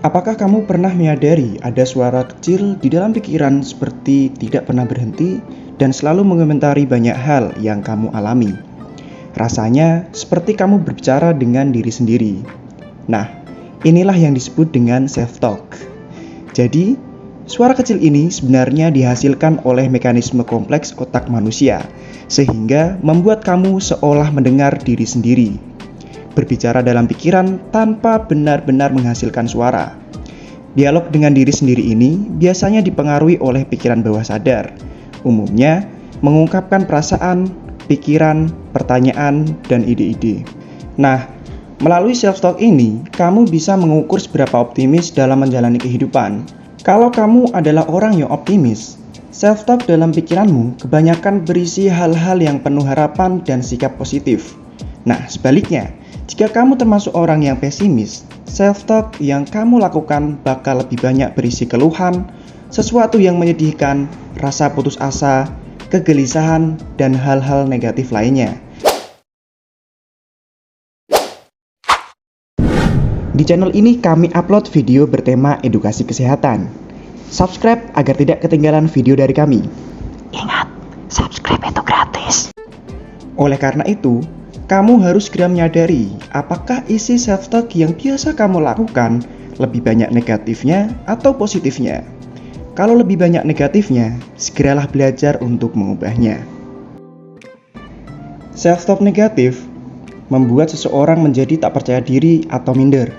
Apakah kamu pernah menyadari ada suara kecil di dalam pikiran seperti tidak pernah berhenti dan selalu mengomentari banyak hal yang kamu alami? Rasanya seperti kamu berbicara dengan diri sendiri. Nah, inilah yang disebut dengan self-talk. Jadi, suara kecil ini sebenarnya dihasilkan oleh mekanisme kompleks otak manusia, sehingga membuat kamu seolah mendengar diri sendiri. Berbicara dalam pikiran tanpa benar-benar menghasilkan suara. Dialog dengan diri sendiri ini biasanya dipengaruhi oleh pikiran bawah sadar. Umumnya, mengungkapkan perasaan, pikiran, pertanyaan, dan ide-ide. Nah, melalui self-talk ini, kamu bisa mengukur seberapa optimis dalam menjalani kehidupan. Kalau kamu adalah orang yang optimis, self-talk dalam pikiranmu kebanyakan berisi hal-hal yang penuh harapan dan sikap positif. Nah, sebaliknya, jika kamu termasuk orang yang pesimis, self-talk yang kamu lakukan bakal lebih banyak berisi keluhan, sesuatu yang menyedihkan, rasa putus asa, kegelisahan, dan hal-hal negatif lainnya. Di channel ini kami upload video bertema edukasi kesehatan. Subscribe agar tidak ketinggalan video dari kami. Ingat, subscribe itu gratis. Oleh karena itu, kamu harus segera menyadari apakah isi self-talk yang biasa kamu lakukan lebih banyak negatifnya atau positifnya. Kalau lebih banyak negatifnya, segeralah belajar untuk mengubahnya. Self-talk negatif membuat seseorang menjadi tak percaya diri atau minder.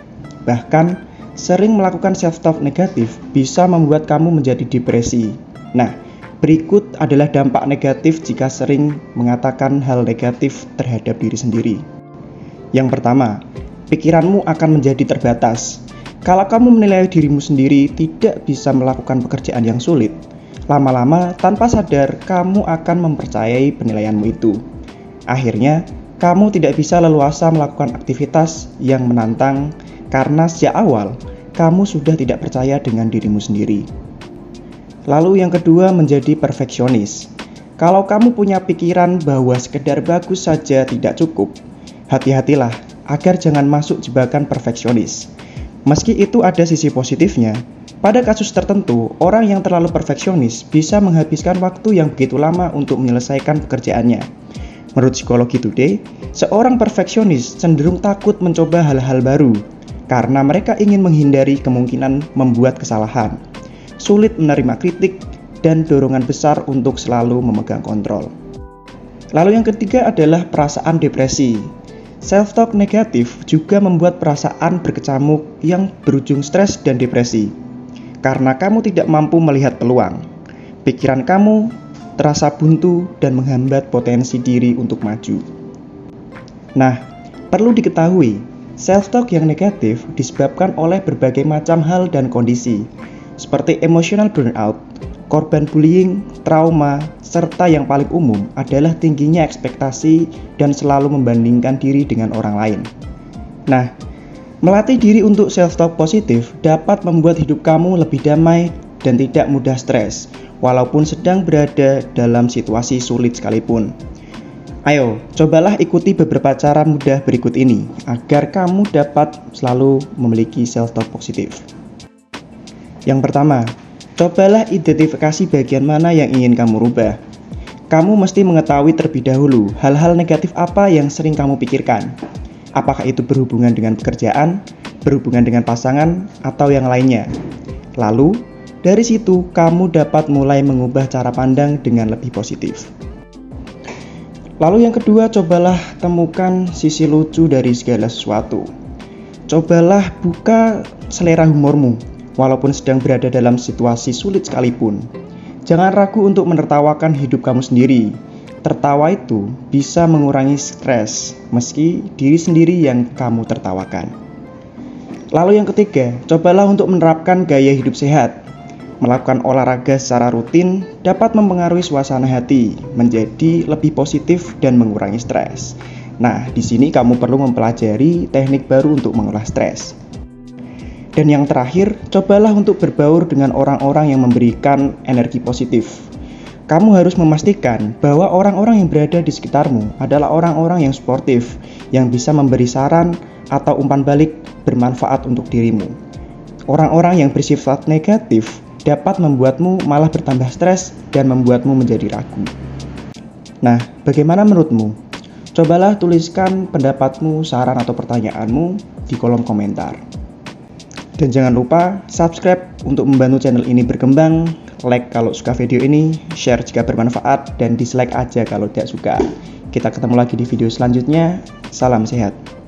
Bahkan, sering melakukan self-talk negatif bisa membuat kamu menjadi depresi. Nah, berikut adalah dampak negatif jika sering mengatakan hal negatif terhadap diri sendiri. Yang pertama, pikiranmu akan menjadi terbatas. Kalau kamu menilai dirimu sendiri tidak bisa melakukan pekerjaan yang sulit, lama-lama tanpa sadar kamu akan mempercayai penilaianmu itu. Akhirnya, kamu tidak bisa leluasa melakukan aktivitas yang menantang karena sejak awal kamu sudah tidak percaya dengan dirimu sendiri. Lalu yang kedua menjadi perfeksionis. Kalau kamu punya pikiran bahwa sekedar bagus saja tidak cukup, hati-hatilah agar jangan masuk jebakan perfeksionis. Meski itu ada sisi positifnya, pada kasus tertentu orang yang terlalu perfeksionis bisa menghabiskan waktu yang begitu lama untuk menyelesaikan pekerjaannya. Menurut Psikologi Today, seorang perfeksionis cenderung takut mencoba hal-hal baru karena mereka ingin menghindari kemungkinan membuat kesalahan, sulit menerima kritik, dan dorongan besar untuk selalu memegang kontrol. Lalu yang ketiga adalah perasaan depresi. Self-talk negatif juga membuat perasaan berkecamuk yang berujung stres dan depresi. Karena kamu tidak mampu melihat peluang, pikiran kamu terasa buntu dan menghambat potensi diri untuk maju. Nah, perlu diketahui, self-talk yang negatif disebabkan oleh berbagai macam hal dan kondisi, seperti emotional burnout, korban bullying, trauma, serta yang paling umum adalah tingginya ekspektasi dan selalu membandingkan diri dengan orang lain. Nah, melatih diri untuk self-talk positif dapat membuat hidup kamu lebih damai dan tidak mudah stres, walaupun sedang berada dalam situasi sulit sekalipun. Ayo, cobalah ikuti beberapa cara mudah berikut ini, agar kamu dapat selalu memiliki self-talk positif. Yang pertama, cobalah identifikasi bagian mana yang ingin kamu rubah. Kamu mesti mengetahui terlebih dahulu hal-hal negatif apa yang sering kamu pikirkan. Apakah itu berhubungan dengan pekerjaan, berhubungan dengan pasangan, atau yang lainnya. Lalu, dari situ kamu dapat mulai mengubah cara pandang dengan lebih positif. Lalu yang kedua, cobalah temukan sisi lucu dari segala sesuatu. Cobalah buka selera humormu. Walaupun sedang berada dalam situasi sulit sekalipun, jangan ragu untuk menertawakan hidup kamu sendiri. Tertawa itu bisa mengurangi stres, meski diri sendiri yang kamu tertawakan. Lalu yang ketiga, cobalah untuk menerapkan gaya hidup sehat. Melakukan olahraga secara rutin dapat mempengaruhi suasana hati menjadi lebih positif dan mengurangi stres. Nah, di sini kamu perlu mempelajari teknik baru untuk mengolah stres. Dan yang terakhir, cobalah untuk berbaur dengan orang-orang yang memberikan energi positif. Kamu harus memastikan bahwa orang-orang yang berada di sekitarmu adalah orang-orang yang suportif, yang bisa memberi saran atau umpan balik bermanfaat untuk dirimu. Orang-orang yang bersifat negatif dapat membuatmu malah bertambah stres dan membuatmu menjadi ragu. Nah, bagaimana menurutmu? Cobalah tuliskan pendapatmu, saran atau pertanyaanmu di kolom komentar. Dan jangan lupa subscribe untuk membantu channel ini berkembang, like kalau suka video ini, share jika bermanfaat, dan dislike aja kalau tidak suka. Kita ketemu lagi di video selanjutnya. Salam sehat.